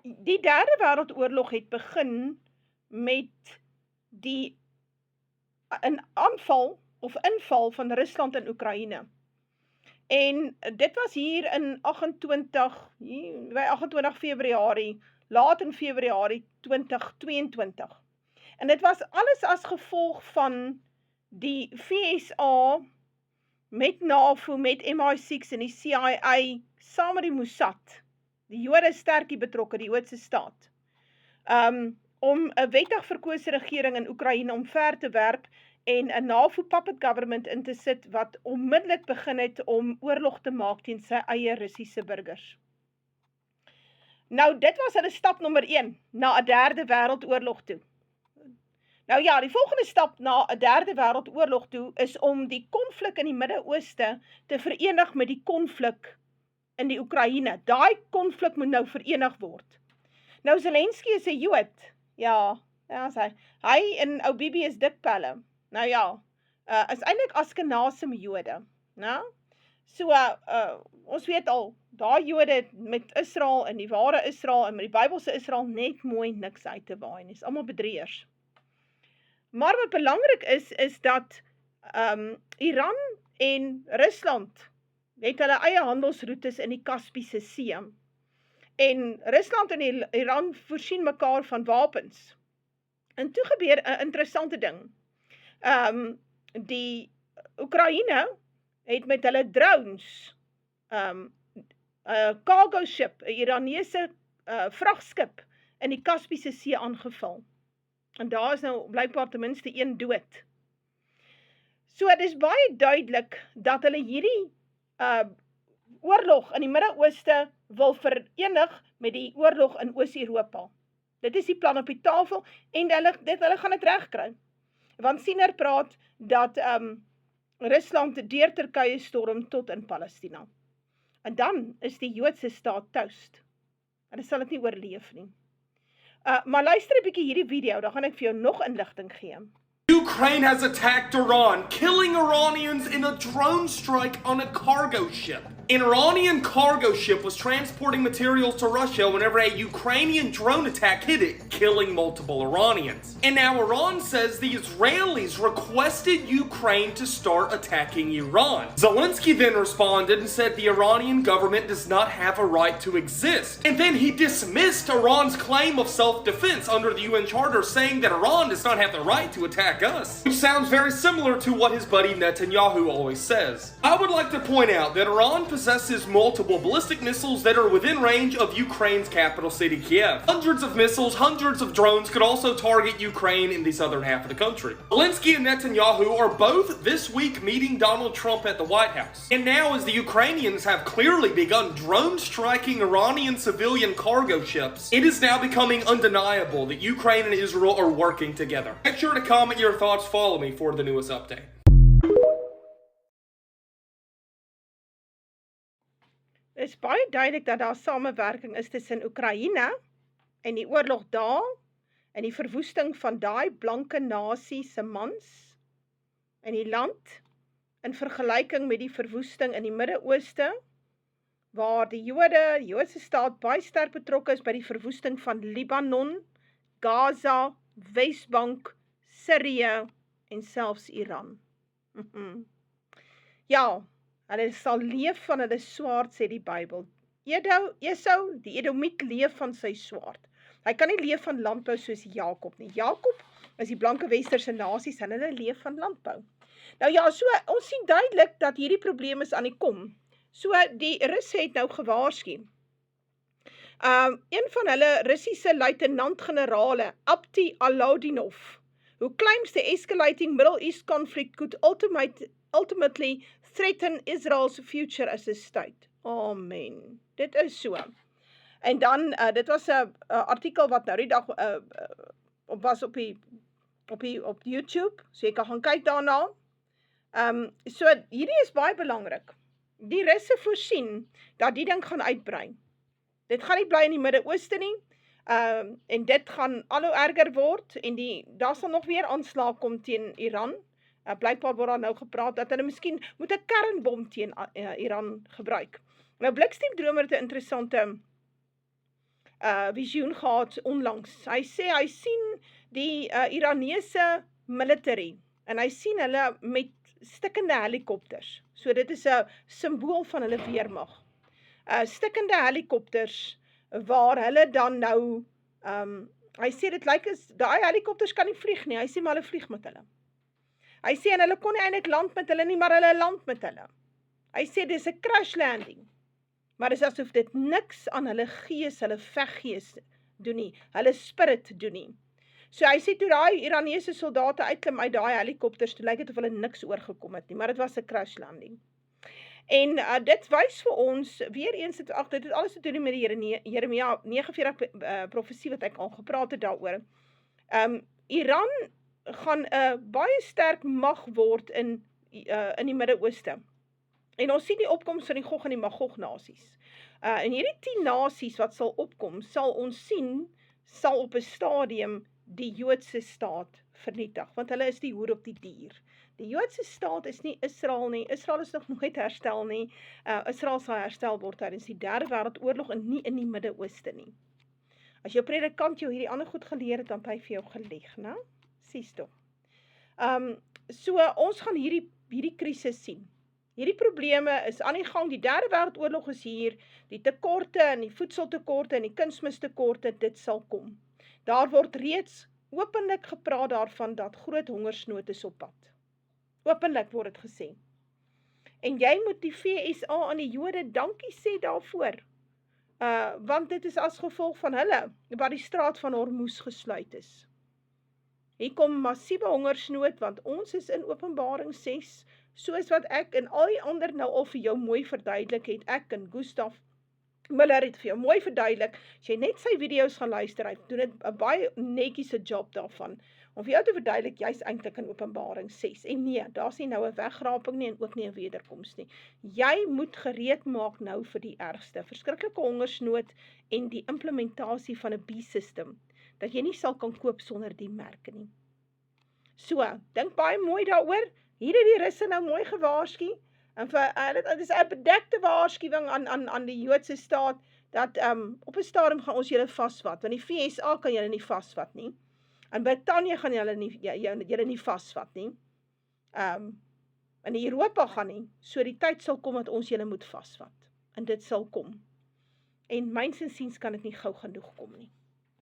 Die Derde Wêreldoorlog het begin met die aanval of inval van Rusland in Oekraïne. En dit was hier in 28 Februarie, laat in Februarie 2022. En dit was alles as gevolg van die VSA met NAVO, met MI6 en die CIA, saam met die Mossad, die Jode sterkie betrokke, die Joodse staat, om 'n wettig verkose regering in Oekraïne omver te werp en 'n NAVO puppet government in te sit wat onmiddellik begin het om oorlog te maak teen sy eie Russiese burgers. Nou, dit was hulle stap nommer 1 na 'n derde wêreldoorlog toe. Nou ja, die volgende stap na 'n derde wêreldoorlog toe is om die konflik in die Midde-Ooste te verenig met die konflik in die Oekraïne. Daai konflik moet nou verenig word. Nou, Zelensky is 'n Jood. Ja, hy en ou Bibi is dikpelle. Nou ja, is eintlik Askenasem Jode, né? So, ons weet al, daai Jode met Israel en die ware Israel en met die Bybelse Israel net mooi niks uit te waai nie. Dis almal bedrieërs. Maar wat belangrik is dat Iran en Rusland het hulle eie handelsroetes in die Kaspiese See. En Rusland en Iran voorsien mekaar van wapens. En toe gebeur 'n interessante ding. Die Oekraïne het met hulle drones 'n cargo ship, 'n Iranese vragskip in die Kaspiese See aangeval. En daar is nou blykbaar ten minste 1 dood. So, dit is baie duidelik dat hulle hierdie oorlog in die Midde-Ooste wil verenig met die oorlog in Oos-Europa. Dit is die plan op die tafel en hulle gaan dit regkry. Want Siener praat dat Rusland deur Turkye storm tot in Palestina. En dan is die Joodse staat toast. Hulle sal dit nie oorleef nie. Maar luister 'n bietjie hierdie video, dan gaan ek vir jou nog inligting gee. Ukraine has attacked Iran, killing Iranians in a drone strike on a cargo ship. An Iranian cargo ship was transporting materials to Russia whenever a Ukrainian drone attack hit it, killing multiple Iranians. And now Iran says the Israelis requested Ukraine to start attacking Iran. Zelensky then responded and said the Iranian government does not have a right to exist. And then he dismissed Iran's claim of self-defense under the UN Charter, saying that Iran does not have the right to attack us. Which sounds very similar to what his buddy Netanyahu always says. I would like to point out that Iran possesses multiple ballistic missiles that are within range of Ukraine's capital city, Kiev. Hundreds of missiles, hundreds of drones could also target Ukraine in the southern half of the country. Zelensky and Netanyahu are both this week meeting Donald Trump at the White House. And now, as the Ukrainians have clearly begun drone striking Iranian civilian cargo ships, it is now becoming undeniable that Ukraine and Israel are working together. Make sure to comment your thoughts, follow me for the newest update. Dit is baie duidelik dat daar samewerking is tussen Oekraïne en die oorlog daar en die verwoesting van daai blanke nasie se mans in die land in vergelyking met die verwoesting in die Midde-Ooste waar die Joodse staat baie sterk betrokke is by die verwoesting van Libanon, Gaza, Wesbank, Sirië en selfs Iran. Ja, hulle sal leef van hulle swaard, sê die Bybel. Esau, die Edomiet, leef van sy swaard. Hy kan nie leef van landbou soos Jakob nie. Jakob is die blanke westerse nasies en hulle leef van landbou. Nou ja, so ons sien duidelik dat hierdie probleem is aan die kom. So die Russe het nou gewaarsku. Een van hulle Russiese luitenant-generale, Abdi Alaudinov, who claims the escalating Middle East conflict could ultimately threaten Israel's future as a state. Amen. Dit is so. En dan, dit was 'n artikel wat nou die dag was op YouTube, so jy kan gaan kyk daarna. So hierdie is baie belangrik. Die Russe voorsien dat die ding gaan uitbrei. Dit gaan nie bly in die Midde-Ooste nie, en dit gaan al hoe erger word, en daar sal nog weer aanslag kom teen Iran. Blykbaar word daar nou gepraat dat hulle miskien moet 'n kernbom teen Iran gebruik. Nou Blikstem Dromer het 'n interessante visioen gehad onlangs. Hy sê, hy sien die Iranese military, en hy sien hulle met stikkende helikopters. So dit is 'n simbool van hulle weermag. Stikkende helikopters, waar hulle dan nou, hy sê dit lyk as, daai helikopters kan nie vlieg nie, hy sê maar hulle vlieg met hulle. Hy sê, en hulle kon nie eintlik land met hulle nie, maar hulle land met hulle. Hy sê, dis 'n crash landing, maar dis asof dit niks aan hulle gees, hulle veggees doen nie, hulle spirit doen nie. So hy sê, toe daai Iranese soldate uitklim uit daai helikopters, toe lyk dit of hulle niks oorgekom het nie, maar dit was 'n crash landing. En dit wys vir ons, weer eens, dit het alles te doen met die Jeremia 49 profesie wat ek al gepraat het daaroor. Iran gaan 'n baie sterk mag word in die Midde-Ooste. En ons sien die opkoms van die Gog en die Magog nasies. En hierdie 10 nasies wat sal opkom, sal ons sien, sal op 'n stadium die Joodse staat vernietig, want hulle is die hoer op die dier. Die Joodse staat is nie Israel nie, Israel is nog nooit herstel nie, Israel sal herstel word tydens die Derde Wêreldoorlog en nie in die Midde-Ooste nie. As jou predikant jou hierdie ander goed geleer het, dan het hy vir jou gelieg, né? Sies tog. So ons gaan hierdie krisis sien. Hierdie probleme is aan die gang, die Derde Wêreldoorlog is hier, die tekorte en die voedseltekorte en die kunsmistekorte, dit sal kom. Daar word reeds openlik gepraat daarvan dat groot hongersnood is op pad. Openlik word dit gesê. En jy moet die FSA aan die Jode dankie sê daarvoor. Want dit is as gevolg van hulle, wat die straat van Hormuz gesluit is. Hier kom massiewe hongersnood, want ons is in Openbaring 6, soos wat ek en al die ander nou al vir jou mooi verduidelik het, ek en Gustav Miller het vir jou mooi verduidelik, as jy net sy video's gaan luister, hy doen dit 'n baie netjiese job daarvan, om vir jou te verduidelik, jy's eintlik in Openbaring 6, en nee, daar's nie nou 'n wegraping nie, en ook nie 'n wederkoms nie. Jy moet gereed maak nou vir die ergste, verskriklike hongersnood, en die implementasie van 'n B-system, dat jy nie sal kan koop sonder die merke nie. So, dink baie mooi daaroor, hier het die Russe nou mooi gewaarsku, en dit is 'n bedekte waarskuwing aan die Joodse staat, dat op 'n stadium gaan ons julle vasvat, want die FSA kan julle nie vasvat nie, en Brittanje gaan julle nie vasvat nie, en Europa gaan nie, so die tyd sal kom dat ons julle moet vasvat, en dit sal kom, en myns insiens kan dit nie gou genoeg kom nie.